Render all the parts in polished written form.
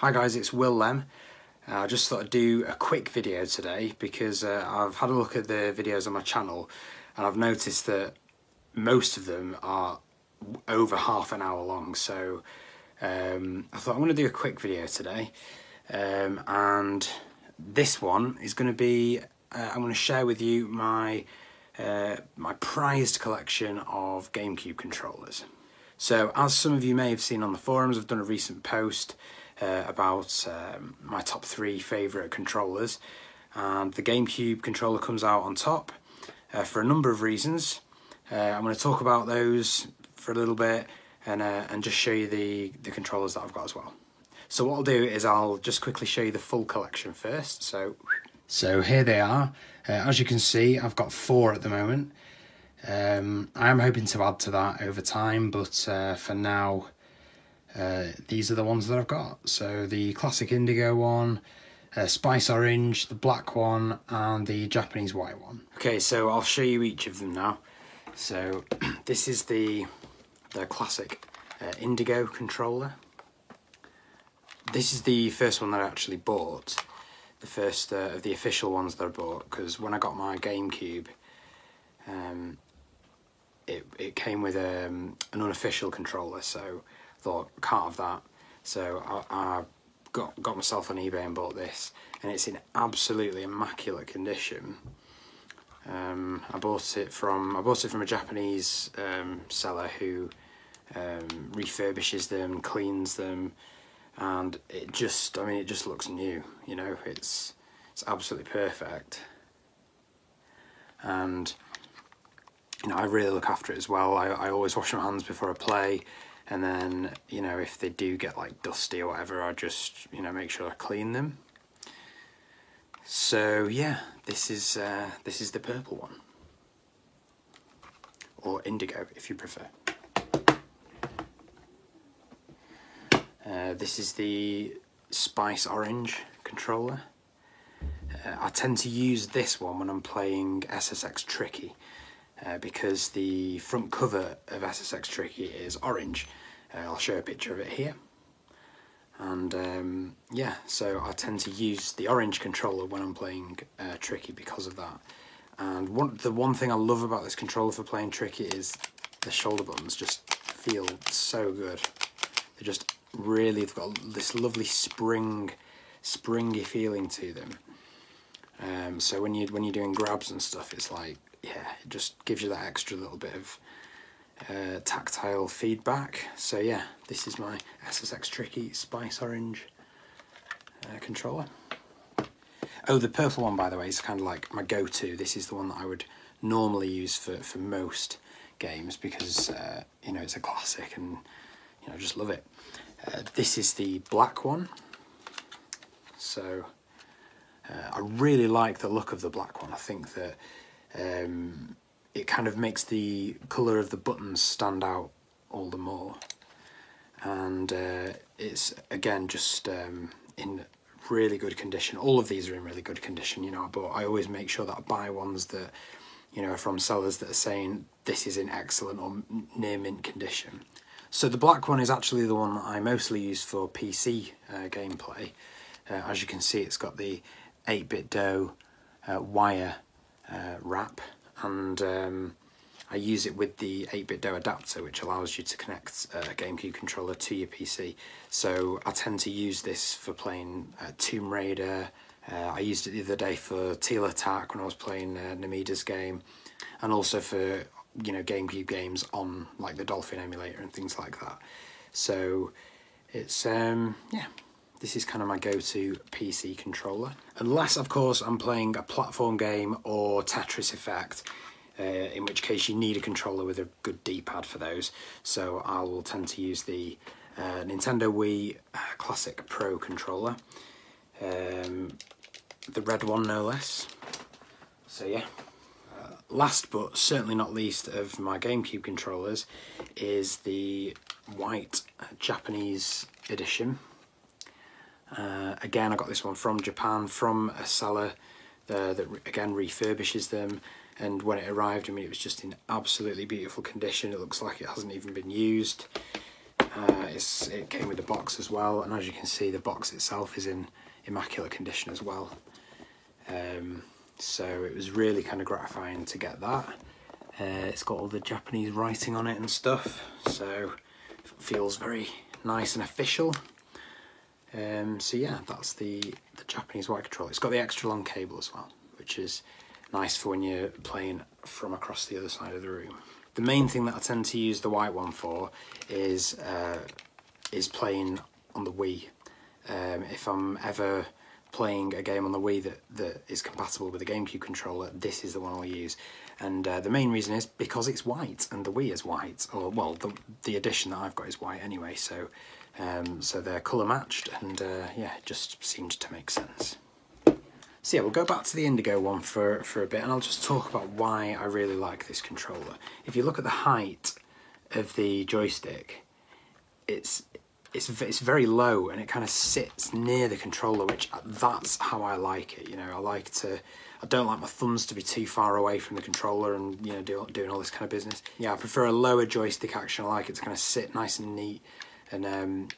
Hi guys, it's Will Lem. I just thought I'd do a quick video today because I've had a look at the videos on my channel and I've noticed that most of them are over half an hour long, so I thought I'm going to do a quick video today, and this one is going to be I'm going to share with you my my prized collection of GameCube controllers. So as some of you may have seen on the forums, I've done a recent post about my top 3 favourite controllers, and the GameCube controller comes out on top for a number of reasons. I'm going to talk about those for a little bit and just show you the controllers that I've got as well. So what I'll do is I'll just quickly show you the full collection first. So here they are. As you can see, I've got 4 at the moment. I am hoping to add to that over time, but for now these are the ones that I've got. So the classic indigo one, spice orange, the black one, and the Japanese white one. Okay, so I'll show you each of them now. So this is the classic indigo controller. This is the first one that I actually bought, the first of the official ones that I bought, because when I got my GameCube, it came with an unofficial controller, so I thought, can't have that. So I got myself on eBay and bought this, and it's in absolutely immaculate condition. I bought it from a Japanese seller who refurbishes them, cleans them, and it just looks new. You know, it's absolutely perfect. And you know, I really look after it as well. I always wash my hands before I play, and then, you know, if they do get like dusty or whatever, I just, you know, make sure I clean them. So yeah, this is the purple one, or indigo if you prefer. This is the spice orange controller. I tend to use this one when I'm playing SSX Tricky, because the front cover of SSX Tricky is orange. I'll show a picture of it here. And yeah, so I tend to use the orange controller when I'm playing Tricky because of that. And the one thing I love about this controller for playing Tricky is the shoulder buttons just feel so good. They just really, they've got this lovely springy feeling to them. So when you're doing grabs and stuff, it's like, yeah, it just gives you that extra little bit of tactile feedback. So yeah, this is my SSX Tricky Spice Orange controller. Oh, the purple one, by the way, is kind of like my go-to. This is the one that I would normally use for most games because you know, it's a classic and, you know, I just love it. This is the black one. So I really like the look of the black one. I think that it kind of makes the colour of the buttons stand out all the more, and it's again just in really good condition. All of these are in really good condition, you know, but I always make sure that I buy ones that, you know, are from sellers that are saying this is in excellent or near mint condition. So the black one is actually the one that I mostly use for PC gameplay. As you can see, it's got the 8BitDo wire wrap, and I use it with the 8BitDo adapter, which allows you to connect a GameCube controller to your PC. So I tend to use this for playing Tomb Raider. I used it the other day for Teal Attack when I was playing Namida's game, and also for, you know, GameCube games on like the Dolphin emulator and things like that. So it's yeah, this is kind of my go-to PC controller. Unless, of course, I'm playing a platform game or Tetris Effect, in which case you need a controller with a good D-pad for those. So I will tend to use the Nintendo Wii Classic Pro controller, the red one no less. So yeah. Last but certainly not least of my GameCube controllers is the white Japanese edition. Again, I got this one from Japan, from a seller that again refurbishes them, and when it arrived, I mean, it was just in absolutely beautiful condition. It looks like it hasn't even been used. It came with the box as well, and as you can see, the box itself is in immaculate condition as well. So it was really kind of gratifying to get that. It's got all the Japanese writing on it and stuff, so it feels very nice and official. So yeah, that's the Japanese white controller. It's got the extra long cable as well, which is nice for when you're playing from across the other side of the room. The main thing that I tend to use the white one for is playing on the Wii. If I'm ever playing a game on the Wii that is compatible with a GameCube controller, this is the one I'll use. And the main reason is because it's white and the Wii is white, or well, the edition that I've got is white anyway, so they're colour matched, and yeah, it just seemed to make sense. So yeah, we'll go back to the Indigo one for a bit, and I'll just talk about why I really like this controller. If you look at the height of the joystick, it's very low, and it kind of sits near the controller, which that's how I like it. You know, I don't like my thumbs to be too far away from the controller, and you know, doing all this kind of business. Yeah, I prefer a lower joystick action. I like it to kind of sit nice and neat, and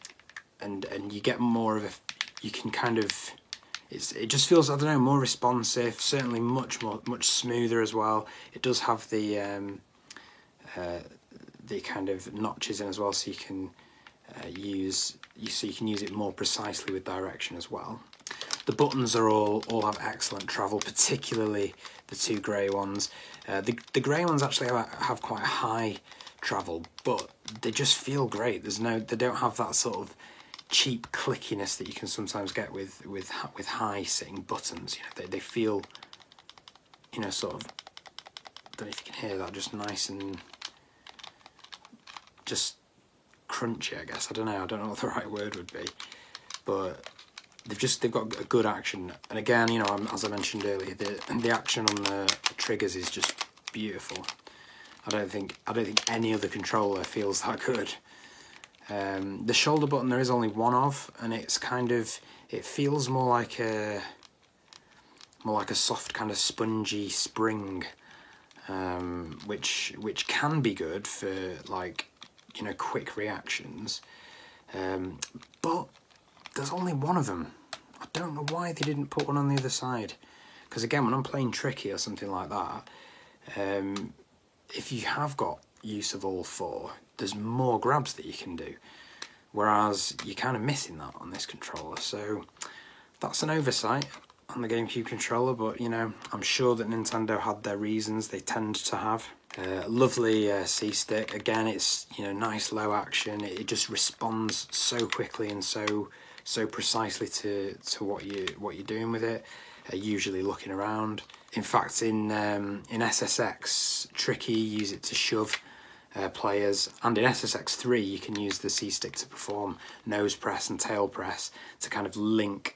you get more of a, you can kind of, it just feels, I don't know, more responsive, certainly much smoother as well. It does have the kind of notches in as well, so you can use it more precisely with direction as well. The buttons are all have excellent travel, particularly the two grey ones. The grey ones actually have quite high travel, but they just feel great. They don't have that sort of cheap clickiness that you can sometimes get with high sitting buttons. You know, they feel, you know, sort of, I don't know if you can hear that, just nice and just crunchy, I guess. I don't know what the right word would be, but they've got a good action. And again, you know, as I mentioned earlier, the action on the triggers is just beautiful. I don't think any other controller feels that good. The shoulder button there is only one of, and it's kind of, it feels more like a soft kind of spongy spring, which can be good for, like, you know, quick reactions, but there's only one of them. I don't know why they didn't put one on the other side, because again, when I'm playing Tricky or something like that, if you have got use of all four, there's more grabs that you can do, whereas you're kind of missing that on this controller. So that's an oversight on the GameCube controller, but you know, I'm sure that Nintendo had their reasons. They tend to have. Lovely C-stick. Again, it's, you know, nice low action. It just responds so quickly and so precisely to what you're doing with it. Usually looking around. In fact, in SSX, Tricky use it to shove players, and in SSX 3 you can use the C-stick to perform nose press and tail press to kind of link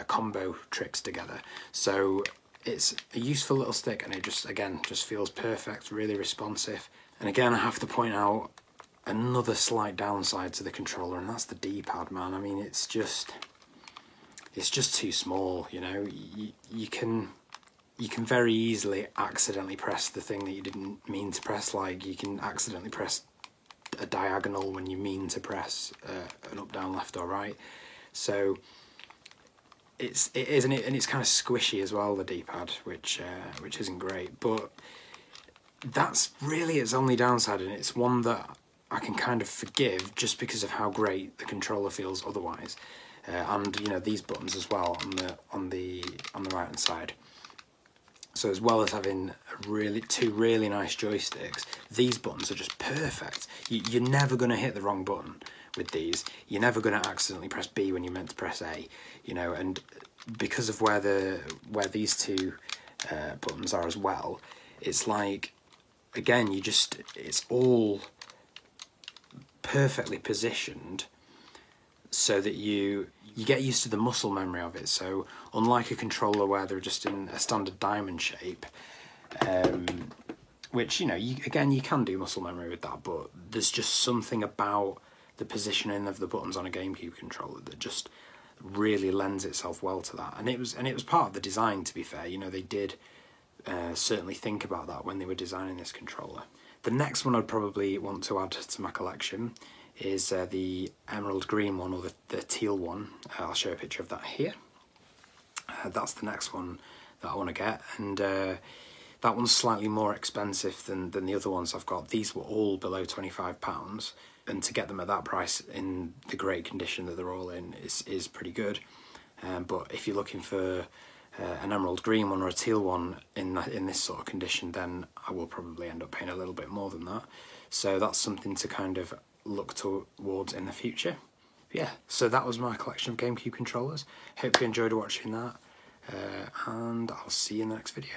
combo tricks together. So it's a useful little stick, and it just feels perfect, really responsive. And again, I have to point out another slight downside to the controller, and that's the D-pad, man. I mean, it's just too small, you know. You can very easily accidentally press the thing that you didn't mean to press. Like, you can accidentally press a diagonal when you mean to press an up, down, left or right. So it is, and it's kind of squishy as well, the D-pad, which isn't great. But that's really its only downside, and it's one that I can kind of forgive just because of how great the controller feels otherwise. And you know, these buttons as well on the right hand side. So as well as having two really nice joysticks, these buttons are just perfect. You're never going to hit the wrong button with these. You're never going to accidentally press B when you're meant to press A, you know. And because of where these two buttons are as well, it's like, again, it's all perfectly positioned so that you get used to the muscle memory of it. So unlike a controller where they're just in a standard diamond shape, which, you know, you can do muscle memory with that, but there's just something about the positioning of the buttons on a GameCube controller that just really lends itself well to that. And it was part of the design, to be fair. You know, they did certainly think about that when they were designing this controller. The next one I'd probably want to add to my collection is the emerald green one, or the teal one. I'll show a picture of that here. That's the next one that I want to get, and that one's slightly more expensive than the other ones I've got. These were all below £25, and to get them at that price in the great condition that they're all in is pretty good. But if you're looking for an emerald green one or a teal one in this sort of condition, then I will probably end up paying a little bit more than that. So that's something to kind of look towards in the future. Yeah, so that was my collection of GameCube controllers. Hope you enjoyed watching that, and I'll see you in the next video.